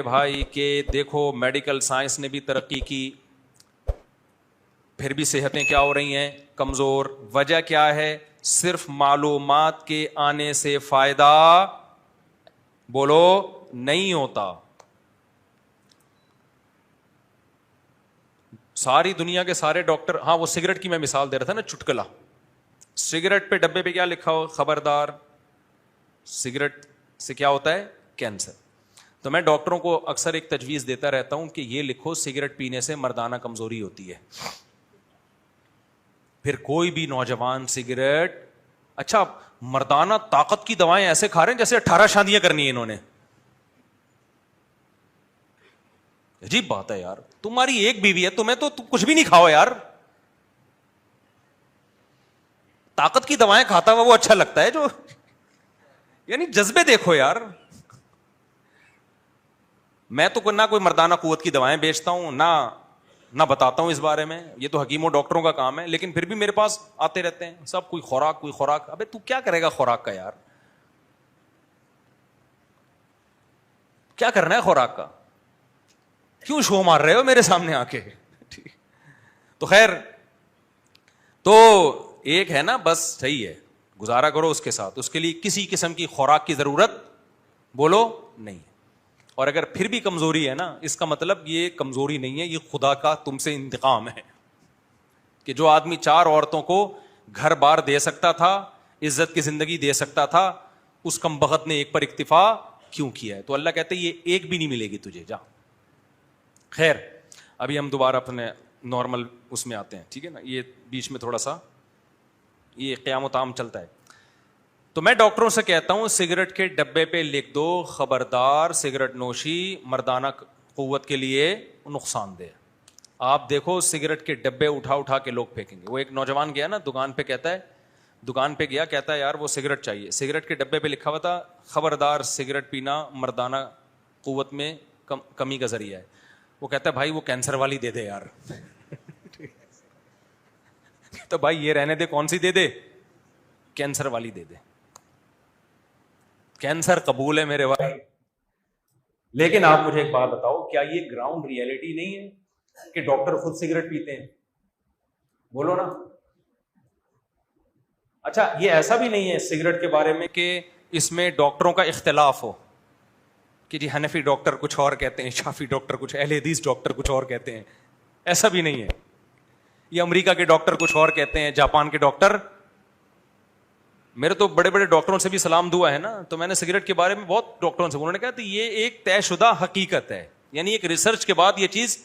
بھائی کہ دیکھو میڈیکل سائنس نے بھی ترقی کی, پھر بھی صحتیں کیا ہو رہی ہیں, کمزور. وجہ کیا ہے؟ صرف معلومات کے آنے سے فائدہ بولو نہیں ہوتا. ساری دنیا کے سارے ڈاکٹر, ہاں وہ سگریٹ کی میں مثال دے رہا تھا نا, چٹکلا. سگریٹ پہ ڈبے پہ کیا لکھا ہو؟ خبردار سگریٹ سے کیا ہوتا ہے؟ کینسر. تو میں ڈاکٹروں کو اکثر ایک تجویز دیتا رہتا ہوں کہ یہ لکھو سگریٹ پینے سے مردانہ کمزوری ہوتی ہے. پھر کوئی بھی نوجوان سگریٹ, اچھا مردانہ طاقت کی دوائیں ایسے کھا رہے ہیں جیسے 18 شادیاں کرنی ہیں انہوں نے. عجیب بات ہے یار, تمہاری ایک بیوی ہے, تمہیں تو کچھ بھی نہیں کھاؤ یار. طاقت کی دوائیں کھاتا ہوا وہ اچھا لگتا ہے جو, یعنی جذبے دیکھو یار. میں تو نہ کوئی مردانہ قوت کی دوائیں بیچتا ہوں نہ بتاتا ہوں اس بارے میں, یہ تو حکیموں ڈاکٹروں کا کام ہے. لیکن پھر بھی میرے پاس آتے رہتے ہیں سب, کوئی خوراک. ابے تو کیا کرے گا خوراک کا یار, کیا کرنا ہے خوراک کا؟ کیوں شو مار رہے ہو میرے سامنے آ کے؟ تو خیر, تو ایک ہے نا بس, صحیح ہے, گزارا کرو اس کے ساتھ, اس کے لیے کسی قسم کی خوراک کی ضرورت بولو نہیں. اور اگر پھر بھی کمزوری ہے نا, اس کا مطلب یہ کمزوری نہیں ہے, یہ خدا کا تم سے انتقام ہے کہ جو آدمی 4 عورتوں کو گھر بار دے سکتا تھا, عزت کی زندگی دے سکتا تھا, اس کمبخت نے ایک پر اکتفا کیوں کیا ہے؟ تو اللہ کہتے ہیں یہ ایک بھی نہیں ملے گی تجھے, جا. خیر, ابھی ہم دوبارہ اپنے نارمل اس میں آتے ہیں, ٹھیک ہے نا. یہ بیچ میں تھوڑا سا یہ قیام و طعام چلتا ہے. تو میں ڈاکٹروں سے کہتا ہوں سگریٹ کے ڈبے پہ لکھ دو خبردار سگریٹ نوشی مردانہ قوت کے لیے نقصان دہ. آپ دیکھو سگریٹ کے ڈبے اٹھا کے لوگ پھینکیں گے. وہ ایک نوجوان گیا نا دکان پہ, کہتا ہے یار وہ سگریٹ چاہیے. سگریٹ کے ڈبے پہ لکھا ہوا تھا خبردار سگریٹ پینا مردانہ قوت میں کمی کا ذریعہ ہے. وہ کہتا ہے بھائی وہ کینسر والی دے دے یار. تو بھائی یہ رہنے دے, کون سی دے دے؟ کینسر والی دے دے. کینسر قبول ہے میرے بھائی, لیکن آپ مجھے ایک بات بتاؤ, کیا یہ گراؤنڈ ریئلٹی نہیں ہے کہ ڈاکٹر خود سگریٹ پیتے ہیں؟ بولو نا. اچھا یہ ایسا بھی نہیں ہے سگریٹ کے بارے میں کہ اس میں ڈاکٹروں کا اختلاف ہو کہ جی حنفی ڈاکٹر کچھ اور کہتے ہیں, شافی ڈاکٹر کچھ, اہل حدیث ڈاکٹر کچھ اور کہتے ہیں. ایسا بھی نہیں ہے. یہ امریکہ کے ڈاکٹر کچھ اور کہتے ہیں, جاپان کے ڈاکٹر. میرے تو بڑے بڑے ڈاکٹروں سے بھی سلام دعا ہے نا, تو میں نے سگریٹ کے بارے میں بہت ڈاکٹروں سے, انہوں نے کہا کہ یہ ایک طے شدہ حقیقت ہے. یعنی ایک ریسرچ کے بعد یہ چیز,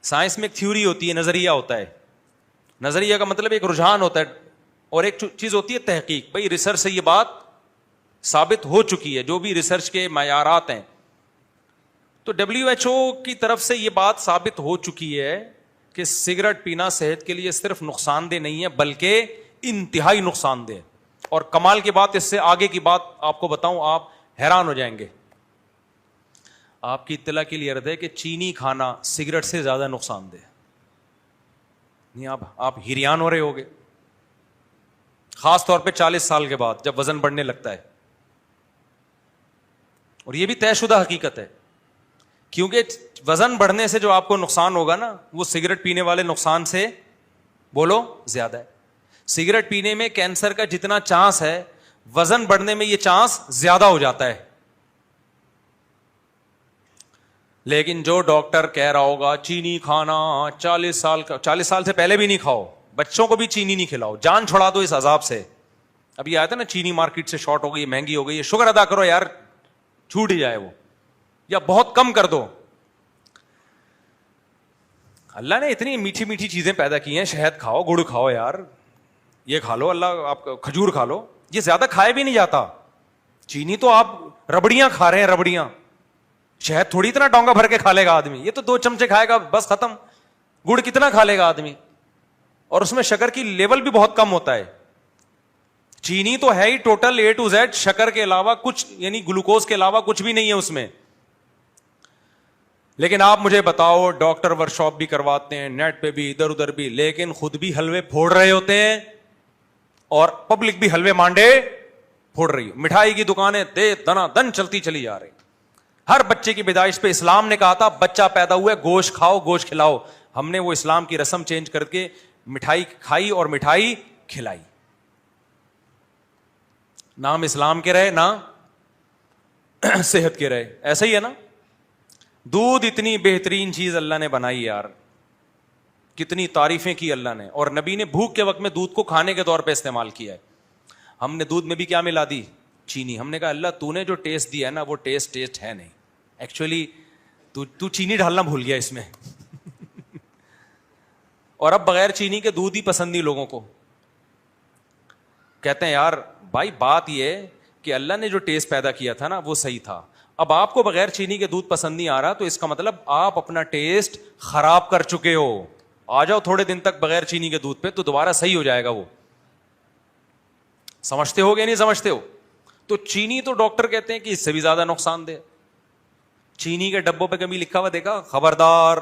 سائنس میں ایک تھیوری ہوتی ہے, نظریہ ہوتا ہے. نظریہ کا مطلب ایک رجحان ہوتا ہے, اور ایک چیز ہوتی ہے تحقیق. بھائی ریسرچ سے یہ بات ثابت ہو چکی ہے, جو بھی ریسرچ کے معیارات ہیں. تو WHO کی طرف سے یہ بات ثابت ہو چکی ہے کہ سگریٹ پینا صحت کے لیے صرف نقصان دہ نہیں ہے بلکہ انتہائی نقصان دہ. اور کمال کی بات, اس سے آگے کی بات آپ کو بتاؤں, آپ حیران ہو جائیں گے. آپ کی اطلاع کے لیے عرض ہے کہ چینی کھانا سگریٹ سے زیادہ نقصان دہ نہیں. آپ حیران ہو رہے ہوگے, خاص طور پہ 40 سال کے بعد جب وزن بڑھنے لگتا ہے. اور یہ بھی طے شدہ حقیقت ہے, کیونکہ وزن بڑھنے سے جو آپ کو نقصان ہوگا نا, وہ سگریٹ پینے والے نقصان سے بولو زیادہ ہے. سگریٹ پینے میں کینسر کا جتنا چانس ہے, وزن بڑھنے میں یہ چانس زیادہ ہو جاتا ہے. لیکن جو ڈاکٹر کہہ رہا ہوگا چینی کھانا 40 سال سے پہلے بھی نہیں کھاؤ, بچوں کو بھی چینی نہیں کھلاؤ, جان چھڑا دو اس عذاب سے. ابھی آیا تھا نا چینی مارکیٹ سے شارٹ ہو گئی, مہنگی ہو گئی, شکر ادا کرو یار چھوٹ ہی جائے وہ, یا بہت کم کر دو. اللہ نے اتنی میٹھی میٹھی چیزیں پیدا کی ہیں, شہد کھاؤ, گڑ کھاؤ یار, یہ کھا لو, اللہ آپ کھجور کھا لو. یہ زیادہ کھائے بھی نہیں جاتا. چینی تو آپ ربڑیاں کھا رہے ہیں, ربڑیاں. شہد تھوڑی اتنا ڈونگا بھر کے کھا لے گا آدمی, یہ تو 2 چمچے کھائے گا بس ختم. گڑ کتنا کھا لے گا آدمی, اور اس میں شکر کی لیول بھی بہت کم ہوتا ہے. چینی تو ہے ہی ٹوٹل A to Z شکر کے علاوہ کچھ, یعنی گلوکوز کے علاوہ کچھ بھی نہیں ہے اس میں. لیکن آپ مجھے بتاؤ, ڈاکٹر ورک شاپ بھی کرواتے ہیں, نیٹ پہ بھی, ادھر ادھر بھی, لیکن خود بھی حلوے پھوڑ رہے ہوتے ہیں اور پبلک بھی حلوے مانڈے پھوڑ رہی ہے. مٹھائی کی دکانیں دے دنا دن چلتی چلی جا رہی. ہر بچے کی پیدائش پہ اسلام نے کہا تھا بچہ پیدا ہوا ہے گوشت کھاؤ گوشت کھلاؤ. ہم نے وہ اسلام کی رسم چینج کر کے مٹھائی کھائی اور مٹھائی کھلائی. نام اسلام کے رہے نہ صحت کے رہے. ایسا ہی ہے نا. دودھ اتنی بہترین چیز اللہ نے بنائی یار, کتنی تعریفیں کی اللہ نے, اور نبی نے بھوک کے وقت میں دودھ کو کھانے کے طور پہ استعمال کیا ہے. ہم نے دودھ میں بھی کیا ملا دی؟ چینی. ہم نے کہا اللہ تو نے جو ٹیسٹ دیا ہے نا وہ ٹیسٹ ہے نہیں, ایکچولی تو چینی ڈالنا بھول گیا اس میں. اور اب بغیر چینی کے دودھ ہی پسند نہیں لوگوں کو. کہتے ہیں یار بھائی بات یہ ہے کہ اللہ نے جو ٹیسٹ پیدا کیا تھا نا وہ صحیح تھا. اب آپ کو بغیر چینی کے دودھ پسند نہیں آ رہا تو اس کا مطلب آپ اپنا ٹیسٹ خراب کر چکے ہو. آ جاؤ تھوڑے دن تک بغیر چینی کے دودھ پہ تو دوبارہ صحیح ہو جائے گا وہ. سمجھتے ہو گیا نہیں سمجھتے ہو؟ تو چینی تو ڈاکٹر کہتے ہیں کہ اس سے بھی زیادہ نقصان دہ. چینی کے ڈبوں پہ کبھی لکھا ہوا دیکھا خبردار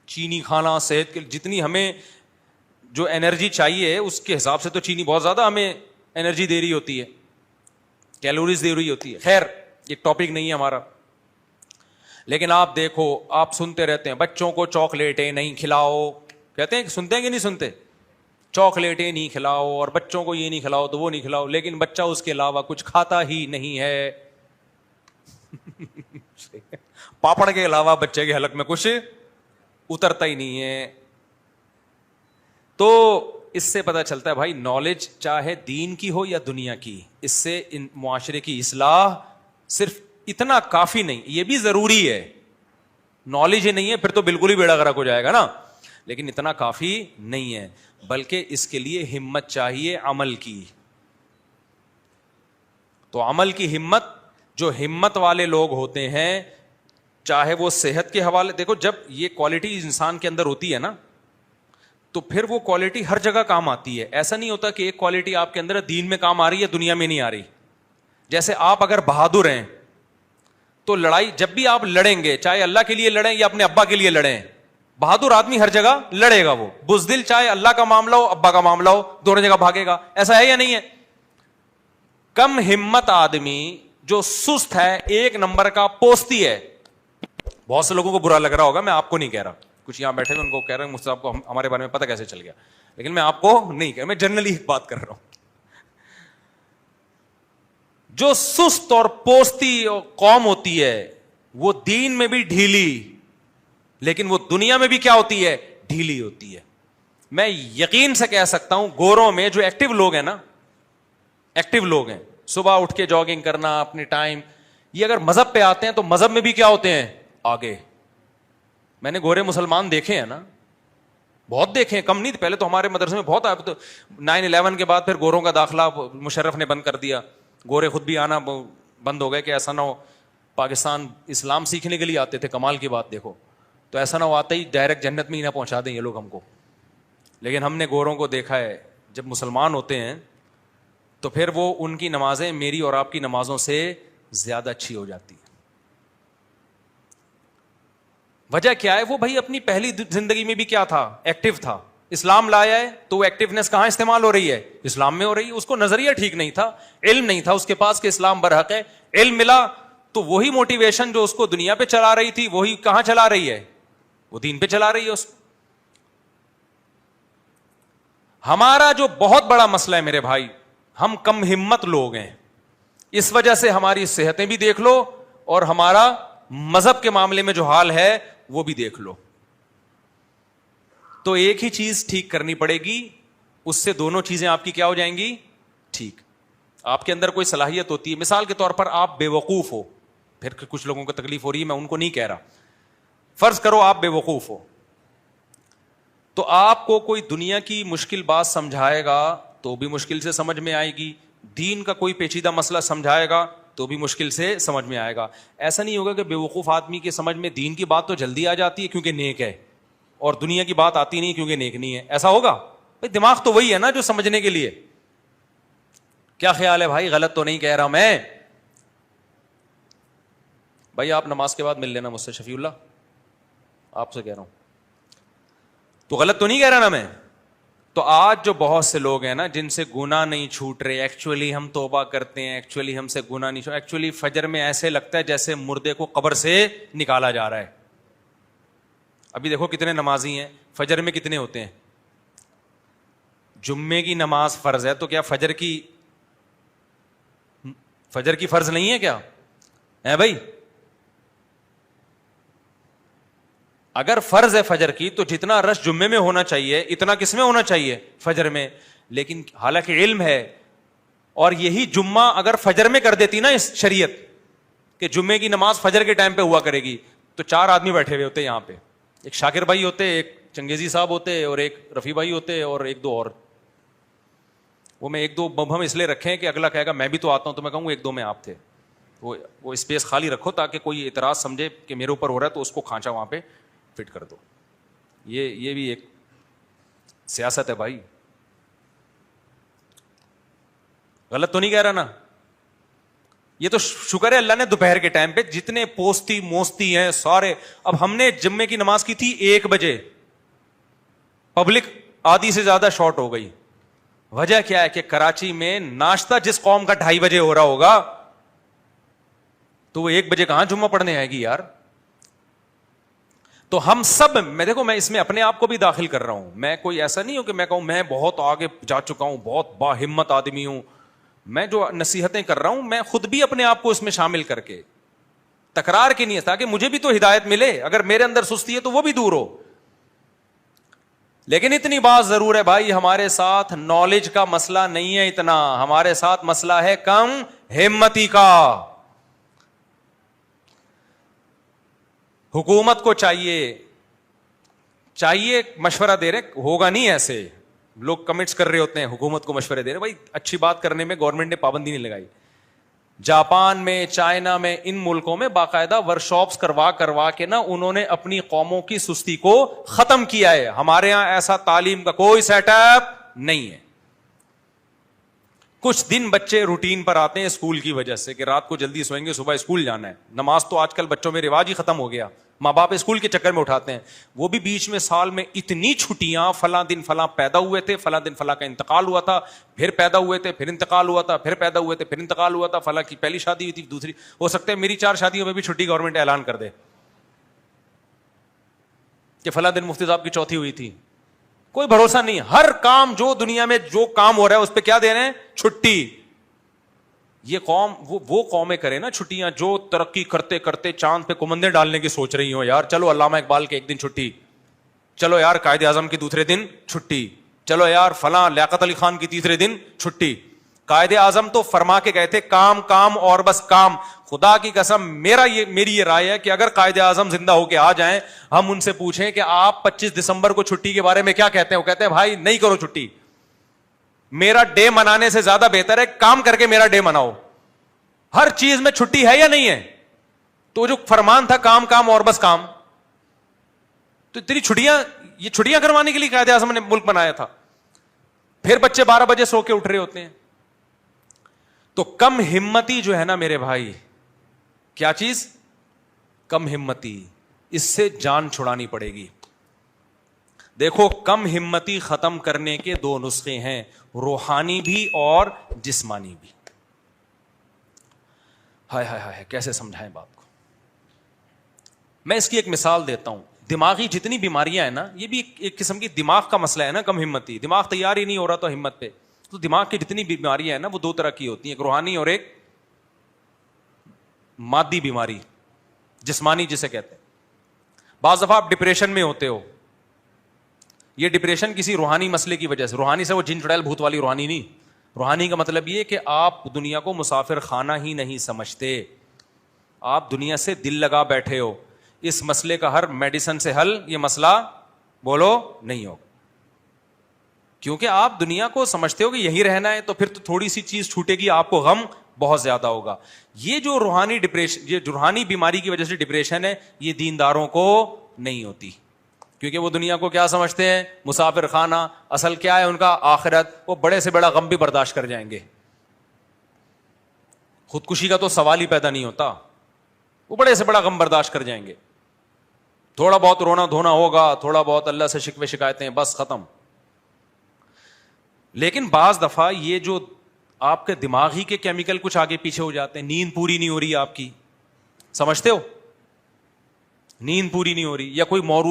چینی کھانا صحت کے جتنی ہمیں جو انرجی چاہیے اس کے حساب سے تو چینی بہت زیادہ ہمیں انرجی دے رہی ہوتی ہے, کیلوریز دے رہی ہوتی ہے. خیر یہ ٹاپک نہیں ہے ہمارا. لیکن آپ دیکھو آپ سنتے رہتے ہیں بچوں کو چاکلیٹیں نہیں کھلاؤ, کہتے ہیں کہ سنتے ہیں کہ نہیں سنتے, چاکلیٹیں نہیں کھلاؤ اور بچوں کو یہ نہیں کھلاؤ تو وہ نہیں کھلاؤ, لیکن بچہ اس کے علاوہ کچھ کھاتا ہی نہیں ہے. پاپڑ کے علاوہ بچے کے حلق میں کچھ اترتا ہی نہیں ہے. تو اس سے پتا چلتا ہے بھائی نالج چاہے دین کی ہو یا دنیا کی, اس سے ان معاشرے کی اصلاح صرف اتنا کافی نہیں, یہ بھی ضروری ہے. نالج ہی نہیں ہے پھر تو بالکل ہی بیڑا غرق ہو جائے گا نا, لیکن اتنا کافی نہیں ہے, بلکہ اس کے لیے ہمت چاہیے عمل کی. تو عمل کی ہمت, جو ہمت والے لوگ ہوتے ہیں چاہے وہ صحت کے حوالے, دیکھو جب یہ کوالٹی انسان کے اندر ہوتی ہے نا تو پھر وہ کوالٹی ہر جگہ کام آتی ہے. ایسا نہیں ہوتا کہ ایک کوالٹی آپ کے اندر دین میں کام آ رہی ہے دنیا میں نہیں آ رہی. جیسے آپ اگر بہادر ہیں تو لڑائی جب بھی آپ لڑیں گے چاہے اللہ کے لیے لڑیں یا اپنے ابا کے لیے لڑیں, بہادر آدمی ہر جگہ لڑے گا. وہ بزدل چاہے اللہ کا معاملہ ہو ابا کا معاملہ ہو دونوں جگہ بھاگے گا. ایسا ہے یا نہیں ہے؟ کم ہمت آدمی جو سست ہے, ایک نمبر کا پوستی ہے. بہت سے لوگوں کو برا لگ رہا ہوگا, میں آپ کو نہیں کہہ رہا, کچھ یہاں بیٹھے ہوئے ان کو کہہ رہے ہیں مجھ سے آپ کو ہمارے بارے میں پتہ کیسے چل گیا, لیکن میں آپ کو نہیں کہہ رہا, میں جنرلی ایک بات کر رہا ہوں. جو سست اور پوستی قوم ہوتی ہے وہ دین میں بھی ڈھیلی, لیکن وہ دنیا میں بھی کیا ہوتی ہے؟ ڈھیلی ہوتی ہے. میں یقین سے کہہ سکتا ہوں گوروں میں جو ایکٹیو لوگ ہیں نا, ایکٹیو لوگ ہیں, صبح اٹھ کے جاگنگ کرنا اپنے ٹائم, یہ اگر مذہب پہ آتے ہیں تو مذہب میں بھی کیا ہوتے ہیں؟ آگے. میں نے گورے مسلمان دیکھے ہیں نا, بہت دیکھے ہیں, کم نہیں. پہلے تو ہمارے مدرسے میں بہت آئے, تو 9/11 کے بعد پھر گوروں کا داخلہ مشرف نے بند کر دیا, گورے خود بھی آنا بند ہو گئے کہ ایسا نہ ہو پاکستان اسلام سیکھنے کے لیے آتے تھے, کمال کی بات دیکھو, تو ایسا نہ ہو آتے ہی ڈائریکٹ جنت میں ہی نہ پہنچا دیں یہ لوگ ہم کو. لیکن ہم نے گوروں کو دیکھا ہے جب مسلمان ہوتے ہیں تو پھر وہ ان کی نمازیں میری اور آپ کی نمازوں سے زیادہ اچھی ہو جاتی ہیں. وجہ کیا ہے؟ وہ بھائی اپنی پہلی زندگی میں بھی کیا تھا؟ ایکٹیو تھا. اسلام لایا ہے تو وہ ایکٹیونیس کہاں استعمال ہو رہی ہے؟ اسلام میں ہو رہی ہے. اس کو نظریہ ٹھیک نہیں تھا, علم نہیں تھا اس کے پاس کہ اسلام برحق ہے. علم ملا تو وہی موٹیویشن جو اس کو دنیا پہ چلا رہی تھی وہی کہاں چلا رہی ہے؟ وہ دین پہ چلا رہی ہے اس کو. ہمارا جو بہت بڑا مسئلہ ہے میرے بھائی, ہم کم ہمت لوگ ہیں, اس وجہ سے ہماری صحتیں بھی دیکھ لو اور ہمارا مذہب کے معاملے میں جو حال ہے وہ بھی دیکھ لو. تو ایک ہی چیز ٹھیک کرنی پڑے گی, اس سے دونوں چیزیں آپ کی کیا ہو جائیں گی؟ ٹھیک. آپ کے اندر کوئی صلاحیت ہوتی ہے, مثال کے طور پر آپ بے وقوف ہو, پھر کچھ لوگوں کو تکلیف ہو رہی ہے, میں ان کو نہیں کہہ رہا, فرض کرو آپ بے وقوف ہو, تو آپ کو کوئی دنیا کی مشکل بات سمجھائے گا تو بھی مشکل سے سمجھ میں آئے گی, دین کا کوئی پیچیدہ مسئلہ سمجھائے گا تو بھی مشکل سے سمجھ میں آئے گا. ایسا نہیں ہوگا کہ بے وقوف آدمی کی سمجھ میں دین کی بات تو جلدی آ جاتی ہے کیونکہ نیک ہے, اور دنیا کی بات آتی نہیں کیونکہ نیک نہیں ہے. ایسا ہوگا؟ بھائی دماغ تو وہی ہے نا جو سمجھنے کے لیے. کیا خیال ہے بھائی؟ غلط تو نہیں کہہ رہا میں؟ بھائی آپ نماز کے بعد مل لینا مجھ سے, شفیع اللہ آپ سے کہہ رہا ہوں, تو غلط تو نہیں کہہ رہا نا میں؟ تو آج جو بہت سے لوگ ہیں نا جن سے گناہ نہیں چھوٹ رہے, ایکچولی ہم توبہ کرتے ہیں, ایکچولی ہم سے گناہ نہیں چھوٹ, ایکچولی فجر میں ایسے لگتا ہے جیسے مردے کو قبر سے نکالا جا رہا ہے. ابھی دیکھو کتنے نمازی ہیں, فجر میں کتنے ہوتے ہیں؟ جمعے کی نماز فرض ہے تو کیا فجر کی فرض نہیں ہے کیا ہے بھائی؟ اگر فرض ہے فجر کی تو جتنا رش جمعے میں ہونا چاہیے اتنا کس میں ہونا چاہیے؟ فجر میں. لیکن حالانکہ علم ہے, اور یہی جمعہ اگر فجر میں کر دیتی نا اس شریعت کہ جمعے کی نماز فجر کے ٹائم پہ ہوا کرے گی, تو 4 آدمی بیٹھے ہوئے ہوتے یہاں پہ, ایک شاکر بھائی ہوتے, ایک چنگیزی صاحب ہوتے, اور ایک رفیع بھائی ہوتے, اور 1-2 اور. وہ میں 1-2 مبہم اس لیے رکھے کہ اگلا کہے گا میں بھی تو آتا ہوں, تو میں کہوں 1-2 میں آپ تھے. وہ اسپیس خالی رکھو تاکہ کوئی اعتراض سمجھے کہ میرے اوپر ہو رہا ہے تو اس کو کھانچا وہاں پہ فٹ کر دو. یہ بھی ایک سیاست ہے بھائی. غلط تو نہیں کہہ رہا نا؟ یہ تو شکر ہے اللہ نے دوپہر کے ٹائم پہ جتنے پوستی موستی ہیں سارے. اب ہم نے جمعے کی نماز کی تھی 1 بجے, پبلک آدھی سے زیادہ شارٹ ہو گئی. وجہ کیا ہے کہ کراچی میں ناشتہ جس قوم کا 2:30 بجے ہو رہا ہوگا تو وہ 1 بجے کہاں جمعہ پڑھنے آئے گی یار. تو ہم سب, میں اس میں اپنے آپ کو بھی داخل کر رہا ہوں, میں کوئی ایسا نہیں ہوں کہ میں کہوں میں بہت آگے جا چکا ہوں, بہت با ہمت آدمی ہوں. میں جو نصیحتیں کر رہا ہوں میں خود بھی اپنے آپ کو اس میں شامل کر کے تکرار کی نیت, تاکہ مجھے بھی تو ہدایت ملے. اگر میرے اندر سستی ہے تو وہ بھی دور ہو. لیکن اتنی بات ضرور ہے بھائی, ہمارے ساتھ نالج کا مسئلہ نہیں ہے اتنا, ہمارے ساتھ مسئلہ ہے کم ہمتی کا. حکومت کو چاہیے مشورہ دے رہے, ہوگا نہیں ایسے, لوگ کمنٹس کر رہے ہوتے ہیں حکومت کو مشورے دے رہے. بھائی اچھی بات کرنے میں گورنمنٹ نے پابندی نہیں لگائی. جاپان میں, چائنا میں, ان ملکوں میں باقاعدہ ورکشاپس کروا کے نا انہوں نے اپنی قوموں کی سستی کو ختم کیا ہے. ہمارے ہاں ایسا تعلیم کا کوئی سیٹ اپ نہیں ہے. کچھ دن بچے روٹین پر آتے ہیں اسکول کی وجہ سے کہ رات کو جلدی سوئیں گے, صبح اسکول جانا ہے. نماز تو آج کل بچوں میں رواج ہی ختم ہو گیا, ماں باپ اسکول کے چکر میں اٹھاتے ہیں. وہ بھی بیچ میں سال میں اتنی چھٹیاں, فلاں دن فلاں پیدا ہوئے تھے, فلاں دن فلاں کا انتقال ہوا تھا, پھر پیدا ہوئے تھے, پھر انتقال ہوا تھا, پھر پیدا ہوئے تھے, پھر انتقال ہوا تھا, فلاں کی پہلی شادی ہوئی تھی, دوسری. ہو سکتا ہے میری 4 شادیوں میں بھی چھٹی گورنمنٹ اعلان کر دے کہ فلاں دن مفتی صاحب کی چوتھی ہوئی تھی. کوئی بھروسہ نہیں. ہر کام جو دنیا میں جو کام ہو رہا ہے اس پہ کیا دے رہے ہیں؟ چھٹی. یہ قوم وہ قومیں کرے نا چھٹیاں جو ترقی کرتے کرتے چاند پہ کمندیں ڈالنے کی سوچ رہی ہوں. یار چلو علامہ اقبال کے 1 دن چھٹی, چلو یار قائد اعظم کی دوسرے دن چھٹی, چلو یار فلاں لیاقت علی خان کی تیسرے دن چھٹی. قائد اعظم تو فرما کے گئے تھے کام کام اور بس کام. خدا کی قسم میری یہ رائے ہے کہ اگر قائد اعظم زندہ ہو کے آ جائیں, ہم ان سے پوچھیں کہ آپ 25 دسمبر کو چھٹی کے بارے میں کیا کہتے ہیں, وہ کہتے ہیں بھائی نہیں کرو چھٹی, میرا ڈے منانے سے زیادہ بہتر ہے کام کر کے میرا ڈے مناؤ. ہر چیز میں چھٹی ہے یا نہیں ہے؟ تو جو فرمان تھا کام کام اور بس کام, تو تیری چھٹیاں کروانے کے لیے قائد اعظم نے ملک بنایا تھا. پھر بچے 12 بجے سو کے اٹھ رہے ہوتے ہیں. تو کم ہمتی جو ہے نا میرے بھائی, کیا چیز؟ کم ہمتی, اس سے جان چھڑانی پڑے گی. دیکھو کم ہمتی ختم کرنے کے 2 نسخے ہیں, روحانی بھی اور جسمانی بھی. ہائے ہائے ہائے کیسے سمجھائیں بات کو. میں اس کی ایک مثال دیتا ہوں. دماغی جتنی بیماریاں ہیں نا, یہ بھی ایک قسم کی دماغ کا مسئلہ ہے نا. کم ہمتی, دماغ تیار ہی نہیں ہو رہا تو ہمت پہ. تو دماغ کی جتنی بیماریاں ہیں نا وہ 2 طرح کی ہوتی ہیں, ایک روحانی اور ایک مادی بیماری, جسمانی جسے کہتے ہیں. بعض دفعہ آپ ڈپریشن میں ہوتے ہو, یہ ڈپریشن کسی روحانی مسئلے کی وجہ سے. روحانی سے وہ جن چڑیل بھوت والی روحانی نہیں. روحانی کا مطلب یہ کہ آپ دنیا کو مسافر خانہ ہی نہیں سمجھتے, آپ دنیا سے دل لگا بیٹھے ہو. اس مسئلے کا ہر میڈیسن سے حل یہ مسئلہ بولو نہیں ہوگا, کیونکہ آپ دنیا کو سمجھتے ہو کہ یہی رہنا ہے, تو پھر تو تھوڑی سی چیز چھوٹے گی آپ کو غم بہت زیادہ ہوگا. یہ جو روحانی ڈپریشن, یہ روحانی بیماری کی وجہ سے ڈپریشن ہے, یہ دینداروں کو نہیں ہوتی, کیونکہ وہ دنیا کو کیا سمجھتے ہیں؟ مسافر خانہ. اصل کیا ہے ان کا؟ آخرت. وہ بڑے سے بڑا غم بھی برداشت کر جائیں گے, خودکشی کا تو سوال ہی پیدا نہیں ہوتا, وہ بڑے سے بڑا غم برداشت کر جائیں گے. تھوڑا بہت رونا دھونا ہوگا, تھوڑا بہت اللہ سے شکوے شکایتیں, بس ختم. لیکن بعض دفعہ یہ جو آپ کے دماغ ہی کے کیمیکل کچھ آگے پیچھے ہو جاتے ہیں, نیند پوری نہیں ہو رہی آپ کی, سمجھتے ہو, نیند پوری نہیں ہو رہی, یا کوئی موضوع